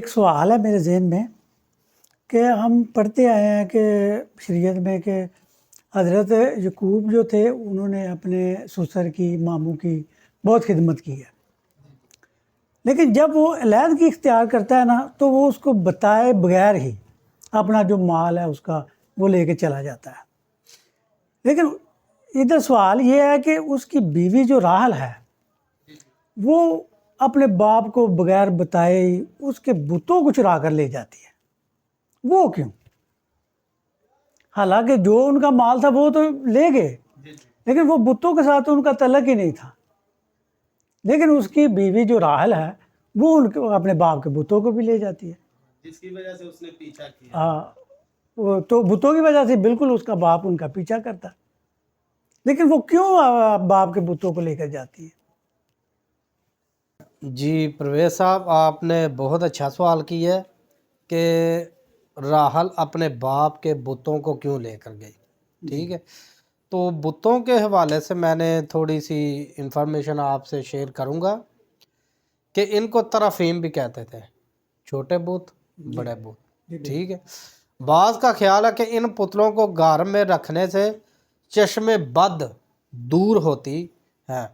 ایک سوال ہے میرے ذہن میں کہ ہم پڑھتے آئے ہیں کہ شریعت میں کہ حضرت یعقوب جو تھے انہوں نے اپنے سسر کی ماموں کی بہت خدمت کی ہے، لیکن جب وہ علیحدگی اختیار کرتا ہے نا تو وہ اس کو بتائے بغیر ہی اپنا جو مال ہے اس کا وہ لے کے چلا جاتا ہے۔ لیکن ادھر سوال یہ ہے کہ اس کی بیوی جو راحل ہے وہ اپنے باپ کو بغیر بتائے ہی اس کے بتوں کو چرا کر لے جاتی ہے، وہ کیوں؟ حالانکہ جو ان کا مال تھا وہ تو لے گئے، لیکن وہ بتوں کے ساتھ ان کا تعلق ہی نہیں تھا۔ لیکن اس کی بیوی جو راحل ہے وہ ان کو اپنے باپ کے بتوں کو بھی لے جاتی ہے، جس کی وجہ سے اس نے پیچھا کیا۔ ہاں، وہ تو بتوں کی وجہ سے بالکل اس کا باپ ان کا پیچھا کرتا، لیکن وہ کیوں باپ کے بتوں کو لے کر جاتی ہے؟ جی پرویز صاحب، آپ نے بہت اچھا سوال کیا ہے کہ راحل اپنے باپ کے بتوں کو کیوں لے کر گئی۔ ٹھیک ہے، تو بتوں کے حوالے سے میں نے تھوڑی سی انفارمیشن آپ سے شیئر کروں گا کہ ان کو طرفیم بھی کہتے تھے، چھوٹے بت، بڑے بت۔ ٹھیک ہے، بعض کا خیال ہے کہ ان پتلوں کو گھر میں رکھنے سے چشم بد دور ہوتی ہے۔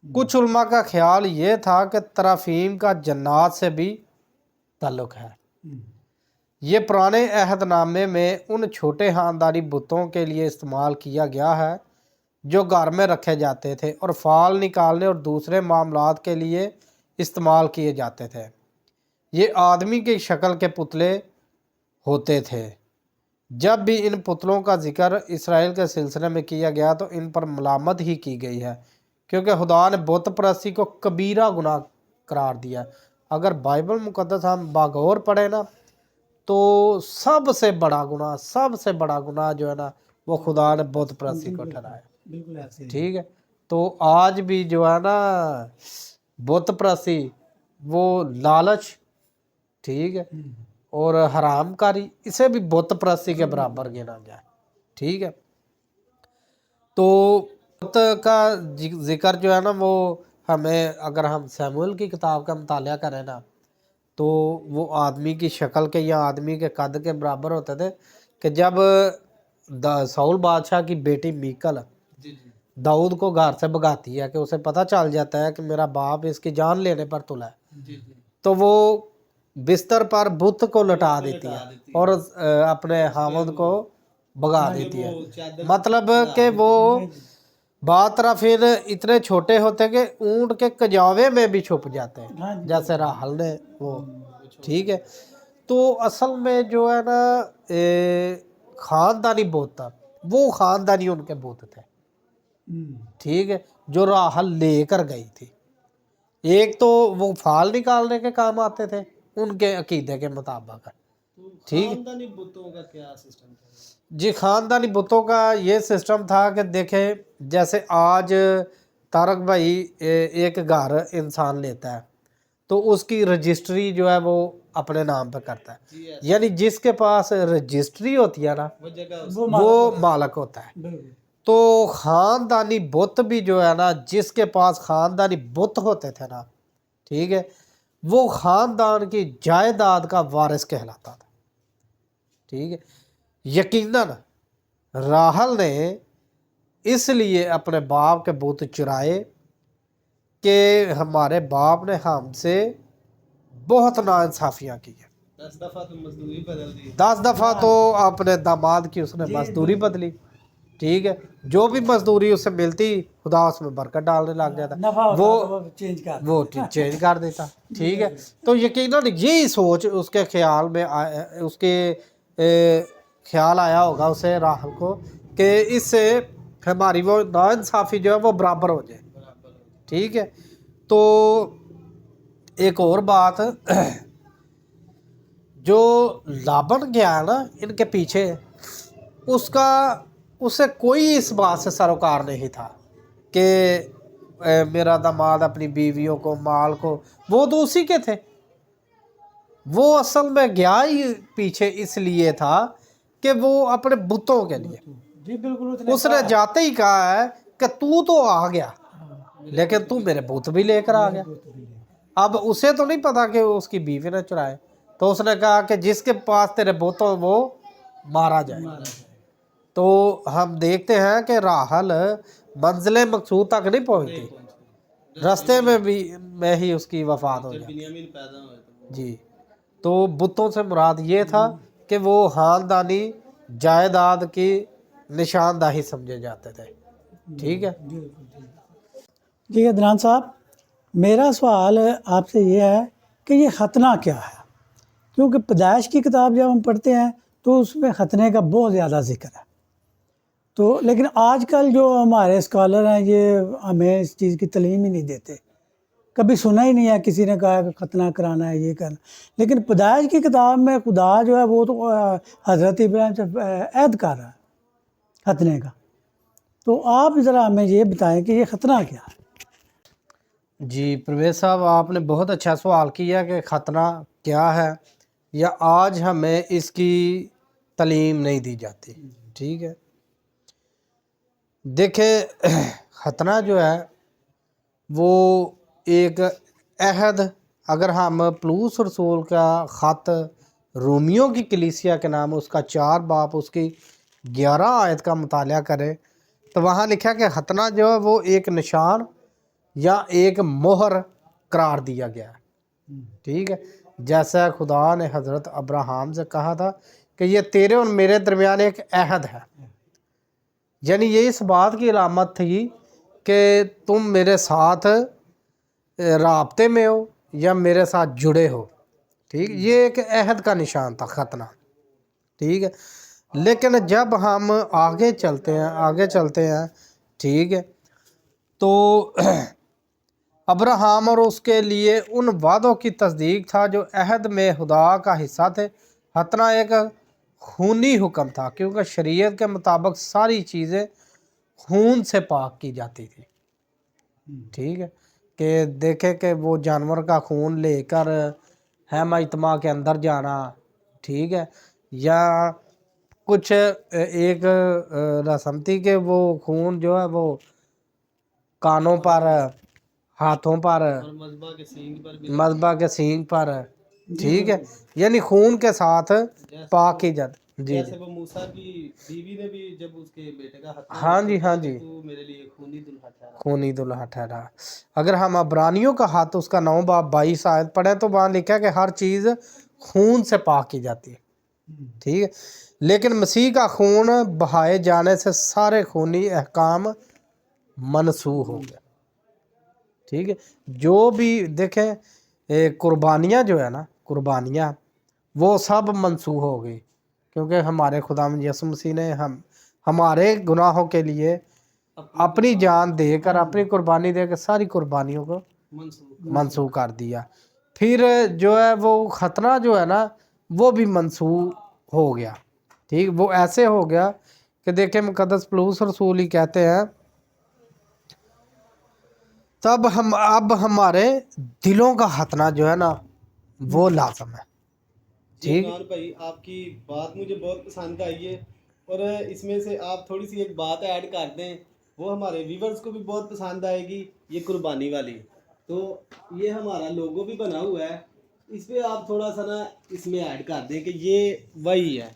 کچھ علماء کا خیال یہ تھا کہ طرفیم کا جنات سے بھی تعلق ہے۔ یہ پرانے عہد نامے میں ان چھوٹے خاندانی بتوں کے لیے استعمال کیا گیا ہے جو گھر میں رکھے جاتے تھے اور فال نکالنے اور دوسرے معاملات کے لیے استعمال کیے جاتے تھے۔ یہ آدمی کی شکل کے پتلے ہوتے تھے۔ جب بھی ان پتلوں کا ذکر اسرائیل کے سلسلے میں کیا گیا تو ان پر ملامت ہی کی گئی ہے، کیونکہ خدا نے بت پرستی کو کبیرہ گناہ قرار دیا۔ اگر بائبل مقدس ہم باغور پڑھیں نا تو سب سے بڑا گناہ جو ہے نا وہ خدا نے بت پرستی کو ٹھہرایا۔ ٹھیک ہے، تو آج بھی جو ہے نا بت پرستی وہ لالچ، ٹھیک ہے، اور حرام کاری، اسے بھی بت پرستی کے برابر گنا جائے۔ ٹھیک ہے، تو بت کا ذکر جو ہے نا وہ ہمیں، اگر ہم سیموئیل کی کتاب کا مطالعہ کریں نا تو وہ آدمی کی شکل کے یا آدمی کے قد کے برابر ہوتے تھے کہ جب ساؤل بادشاہ کی بیٹی میکل داؤد کو گھر سے بھگاتی ہے کہ اسے پتہ چل جاتا ہے کہ میرا باپ اس کی جان لینے پر تلا ہے، تو وہ بستر پر بت کو لٹا دیتی ہے اور اپنے خاوند کو بھگا دیتی ہے۔ مطلب کہ وہ بعض طرف اتنے چھوٹے ہوتے کہ اونٹ کے کجاوے میں بھی چھپ جاتے ہیں، جیسے راحل نے وہ۔ ٹھیک ہے، تو اصل میں جو ہے نا خاندانی بت تھا، وہ خاندانی ان کے بت تھے۔ ٹھیک ہے، جو راحل لے کر گئی تھی، ایک تو وہ فال نکالنے کے کام آتے تھے ان کے عقیدے کے مطابق۔ ٹھیک ہے، خاندانی بتوں کا کیا سسٹم تھا؟ جی خاندانی بتوں کا یہ سسٹم تھا کہ دیکھیں جیسے آج طارق بھائی ایک گھر انسان لیتا ہے تو اس کی رجسٹری جو ہے وہ اپنے نام پہ کرتا ہے، یعنی جس کے پاس رجسٹری ہوتی ہے نا وہ مالک ہوتا ہے۔ تو خاندانی بت بھی جو ہے نا، جس کے پاس خاندانی بت ہوتے تھے نا، ٹھیک ہے، وہ خاندان کی جائیداد کا وارث کہلاتا تھا۔ ٹھیک ہے، یقیناً راحل نے اس لیے اپنے باپ کے بت چرائے کہ ہمارے باپ نے ہم سے بہت ناانصافیاں کی ہیں۔ 10 دفعہ تو مزدوری بدل دی، 10 دفعہ تو اپنے داماد کی اس نے مزدوری بدلی۔ ٹھیک ہے، جو بھی مزدوری اس سے ملتی خدا اس میں برکت ڈالنے لگ جاتا، وہ چینج کر دیتا۔ ٹھیک ہے، تو یقیناً یہی سوچ اس کے خیال میں اس کے خیال آیا ہوگا اسے راحل کو کہ اس سے ہماری وہ ناانصافی جو ہے وہ برابر ہو جائے۔ ٹھیک ہے، تو ایک اور بات، جو لابن گیا نا ان کے پیچھے، اسے کوئی اس بات سے سروکار نہیں تھا کہ میرا داماد اپنی بیویوں کو، مال کو، وہ تو اسی کے تھے۔ وہ اصل میں گیا ہی پیچھے اس لیے تھا کہ وہ اپنے بتوں کے لیے، اس نے جاتے ہی کہا ہے کہ تو آ گیا لیکن تو میرے بت بھی لے کر آ گیا۔ اب اسے تو نہیں پتا کہ اس کی بیوی نے چرائے، تو اس نے کہا کہ جس کے پاس تیرے بت ہو وہ مارا جائے. تو ہم دیکھتے ہیں کہ راحل منزل مقصود تک نہیں پہنچتی, راستے میں ہی اس کی وفات ہو جاتی. بنیامین پیدا ہوئے تو جی, تو بتوں سے مراد یہ تھا کہ وہ خاندانی جائیداد کی نشاندہی سمجھے جاتے تھے. ٹھیک ہے. جی عدنان صاحب, میرا سوال آپ سے یہ ہے کہ یہ ختنہ کیا ہے؟ کیونکہ پیدائش کی کتاب جب ہم پڑھتے ہیں تو اس میں ختنے کا بہت زیادہ ذکر ہے. تو لیکن آج کل جو ہمارے اسکالر ہیں یہ ہمیں اس چیز کی تعلیم ہی نہیں دیتے. کبھی سنا ہی نہیں ہے کسی نے کہا کہ ختنہ کرانا ہے, یہ کرنا. لیکن پیدائش کی کتاب میں خدا جو ہے وہ تو حضرت ابراہیم سے عہد کر رہا ہے ختنے کا. تو آپ ذرا ہمیں یہ بتائیں کہ یہ ختنہ کیا ہے؟ جی پرویز صاحب, آپ نے بہت اچھا سوال کیا کہ ختنہ کیا ہے, یا آج ہمیں اس کی تعلیم نہیں دی جاتی. ٹھیک ہے. دیکھیں ختنہ جو ہے وہ ایک عہد, اگر ہم پولس رسول کا خط رومیوں کی کلیسیا کے نام اس کا 4 باب اس کی 11 آیت کا مطالعہ کریں تو وہاں لکھا کہ ختنہ جو ہے وہ ایک نشان یا ایک مہر قرار دیا گیا ہے. ٹھیک ہے. جیسا خدا نے حضرت ابراہیم سے کہا تھا کہ یہ تیرے اور میرے درمیان ایک عہد ہے, یعنی یہ اس بات کی علامت تھی کہ تم میرے ساتھ رابطے میں ہو یا میرے ساتھ جڑے ہو. ٹھیک, یہ ایک عہد کا نشان تھا ختنہ. ٹھیک ہے. لیکن جب ہم آگے چلتے ہیں ٹھیک ہے, تو ابراہیم اور اس کے لیے ان وعدوں کی تصدیق تھا جو عہد میں خدا کا حصہ تھے. ختنہ ایک خونی حکم تھا کیونکہ شریعت کے مطابق ساری چیزیں خون سے پاک کی جاتی تھی. ٹھیک ہے. کہ دیکھے کہ وہ جانور کا خون لے کر خیمہ اجتماع کے اندر جانا, ٹھیک ہے, یا کچھ ایک رسم تھی کہ وہ خون جو ہے وہ کانوں پر, ہاتھوں پر, اور مذبح کے سینگ پر بھی, مذبح کے سینگ پر. ٹھیک ہے. یعنی خون کے ساتھ پاک کی جاتی. جی جیسے وہ موسیٰ کی بیوی نے بھی جب اس کے بیٹے کا ختنہ ہاں جی, ہاں کیا جی, کہ تو میرے لیے خونی دلہا ٹھہرا. خونی دلہا ٹھہرا. اگر ہم عبرانیوں کا خط اس کا 9 باب 22 آیت پڑھیں تو وہاں لکھا ہے کہ ہر چیز خون سے پاک کی جاتی ہے. ٹھیک ہے. لیکن مسیح کا خون بہائے جانے سے سارے خونی احکام منسوخ ہو گئے. ٹھیک ہے. جو بھی دیکھیں قربانیاں جو ہے نا, قربانیاں وہ سب منسوخ ہو گئی کیونکہ ہمارے خداوند یسوع مسیح نے ہمارے گناہوں کے لیے اپنی جان دے کر, اپنی قربانی دے کر ساری قربانیوں کو منسوخ کر دیا. پھر جو ہے وہ ختنہ جو ہے نا وہ بھی منسوخ ہو گیا. ٹھیک, وہ ایسے ہو گیا کہ دیکھیں مقدس پولس رسول ہی کہتے ہیں تب اب ہمارے دلوں کا ختنہ جو ہے نا وہ لازم ہے. جی عمران بھائی, آپ کی بات مجھے بہت پسند آئی ہے, اور اس میں سے آپ تھوڑی سی ایک بات ایڈ کر دیں, وہ ہمارے ویورز کو بھی بہت پسند آئے گی, یہ قربانی والی. تو یہ ہمارا لوگو بھی بنا ہوا ہے, اس پہ آپ تھوڑا سا نا اس میں ایڈ کر دیں کہ یہ وہی ہے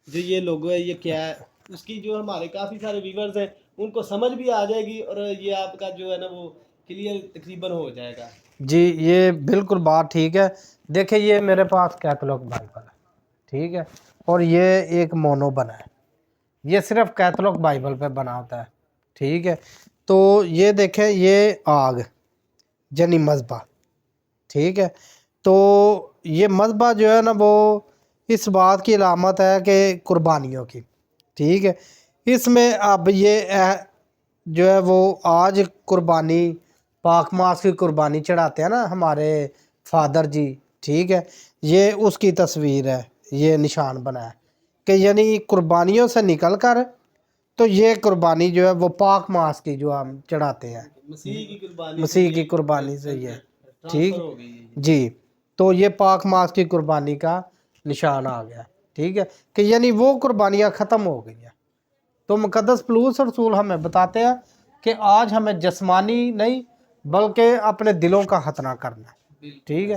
جو یہ لوگو ہے, یہ کیا ہے. اس کی جو ہمارے کافی سارے ویورز ہیں ان کو سمجھ بھی آ جائے گی, اور یہ آپ کا جو ہے نا وہ کلیئر تقریباً ہو جائے گا. جی یہ بالکل بات ٹھیک ہے. دیکھیں یہ میرے پاس کیتھولک بائبل ہے, ٹھیک ہے, اور یہ ایک مونو بنا ہے, یہ صرف کیتھولک بائبل پہ بنا ہوتا ہے. ٹھیک ہے. تو یہ دیکھیں یہ آگ یعنی مذبح. ٹھیک ہے. تو یہ مذبح جو ہے نا وہ اس بات کی علامت ہے کہ قربانیوں کی. ٹھیک ہے. اس میں اب یہ جو ہے وہ آج قربانی پاک ماس کی قربانی چڑھاتے ہیں نا ہمارے فادر جی. ٹھیک ہے. یہ اس کی تصویر ہے, یہ نشان بنا ہے کہ یعنی قربانیوں سے نکل کر تو یہ قربانی جو ہے وہ پاک ماس کی جو ہم چڑھاتے ہیں, مسیح کی قربانی سے یہ. ٹھیک جی. تو یہ پاک ماس کی قربانی کا نشان آ گیا. ٹھیک ہے. کہ یعنی وہ قربانیاں ختم ہو گئی ہیں. تو مقدس پولس رسول ہمیں بتاتے ہیں کہ آج ہمیں جسمانی نہیں بلکہ اپنے دلوں کا ختنہ کرنا ہے. ٹھیک ہے.